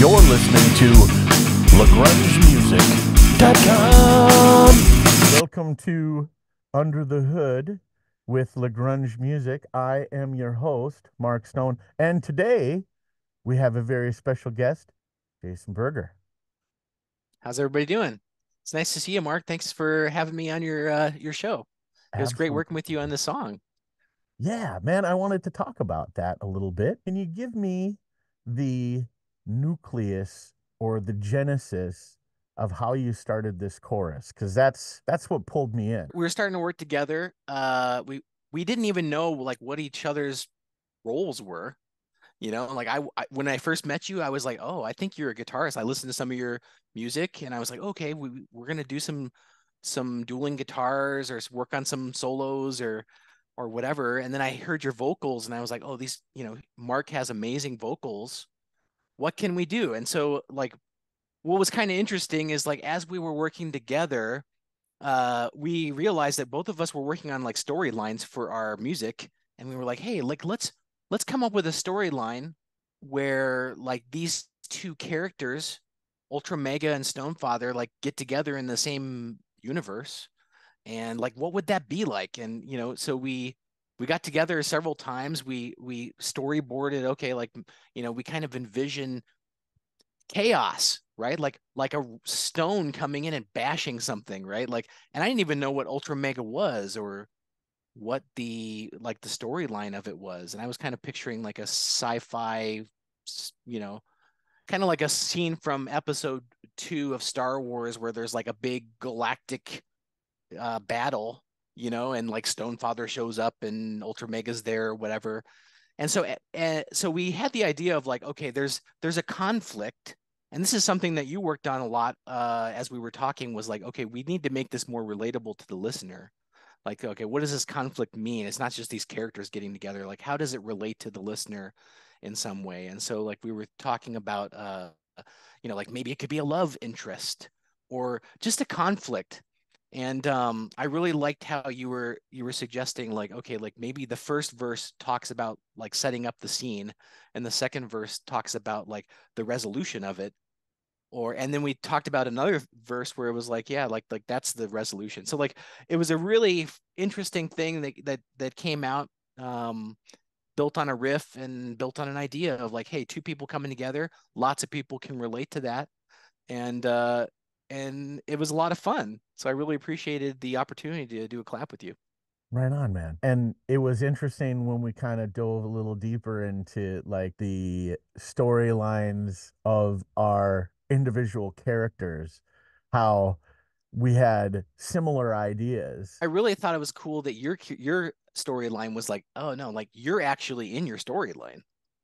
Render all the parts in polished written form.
You're listening to LagrungeMusic.com. Welcome to Under the Hood with Lagrunge Music. I am your host, Mark Stone, and today we have a very special guest, Jason Berger. How's everybody doing? It's nice to see you, Mark. Thanks for having me on your show. It was great working with you on this song. Yeah, man, I wanted to talk about that a little bit. Can you give me the nucleus or the genesis of how you started this chorus? Because that's what pulled me in. We were starting to work together. We didn't even know like what each other's roles were. You know, like I when I first met you, I was like, oh, I think you're a guitarist. I listened to some of your music, and I was like, okay, we're gonna do some dueling guitars or work on some solos or whatever. And then I heard your vocals, and I was like, oh, these, Mark has amazing vocals. What can we do? And so like what was kind of interesting is like as we were working together, we realized that both of us were working on like storylines for our music, and we were like, hey, like let's come up with a storyline where like these two characters, Ultra Mega and Stonefather, like get together in the same universe, and like what would that be like? And so we got together several times. We storyboarded, okay, like we kind of envision chaos, right? Like a stone coming in and bashing something, right? Like, and I didn't even know what Ultra Mega was or what the storyline of it was. And I was kind of picturing like a sci-fi, you know, kind of like a scene from episode 2 of Star Wars where there's like a big galactic battle, and like Stonefather shows up and Ultra Mega's there or whatever. And so we had the idea of like, okay, there's a conflict, and this is something that you worked on a lot as we were talking, was like, okay, we need to make this more relatable to the listener. Like, okay, what does this conflict mean? It's not just these characters getting together. Like, how does it relate to the listener in some way? And so like we were talking about like maybe it could be a love interest or just a conflict. And I really liked how you were suggesting like, okay, like maybe the first verse talks about like setting up the scene, and the second verse talks about like the resolution of it. And then we talked about another verse where it was like, yeah, like that's the resolution. So like it was a really interesting thing that came out, built on a riff and built on an idea of like, hey, two people coming together, lots of people can relate to that. And it was a lot of fun. So I really appreciated the opportunity to do a clap with you. Right on, man. And it was interesting when we kind of dove a little deeper into like the storylines of our individual characters, how we had similar ideas. I really thought it was cool that your storyline was like, oh no, like you're actually in your storyline.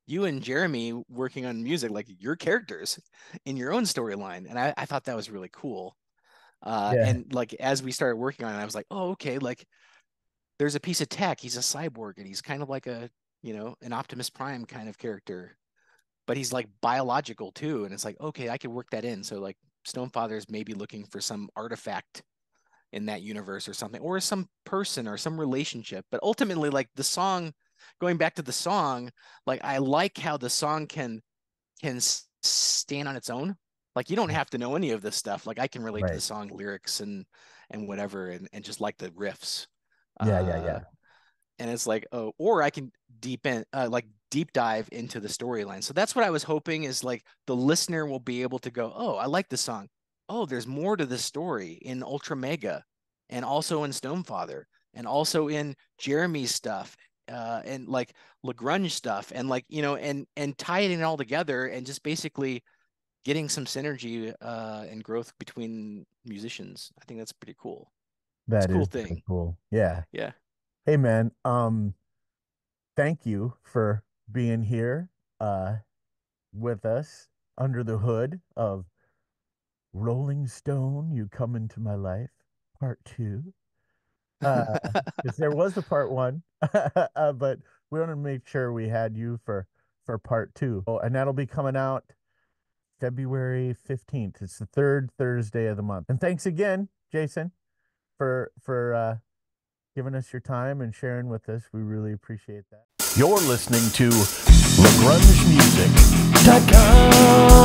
You and Jeremy working on music, like your characters in your own storyline. And I thought that was really cool. Yeah. And like as we started working on it, I was like, oh, okay, like there's a piece of tech. He's a cyborg and he's kind of like an Optimus Prime kind of character, but he's like biological too. And it's like, okay, I could work that in. So like Stonefather's maybe looking for some artifact in that universe or something, or some person or some relationship. But ultimately, like the song, going back to the song, like I like how the song can stand on its own. Like you don't have to know any of this stuff. Like I can relate to the Right. song lyrics and whatever, and just like the riffs. Yeah, yeah, Uh, yeah. and it's like, oh, or I can deep dive into the storyline. So that's what I was hoping, is like the listener will be able to go, oh, I like the song. Oh, there's more to the story in Ultra Mega, and also in Stonefather, and also in Jeremy's stuff, and like Lagrunge stuff, and like and tying it all together, and just basically getting some synergy and growth between musicians. I think that's pretty cool. It's a That cool is very thing. cool. Yeah. Yeah. Hey, man. Thank you for being here with us under the hood of Rolling Stone, You Come Into My Life, Part 2. Uh, because there was a part 1, but we want to make sure we had you for part 2. Oh, and that'll be coming out February 15th. It's the third Thursday of the month. And thanks again, Jason, for giving us your time and sharing with us. We really appreciate that. You're listening to LagrungeMusic.com.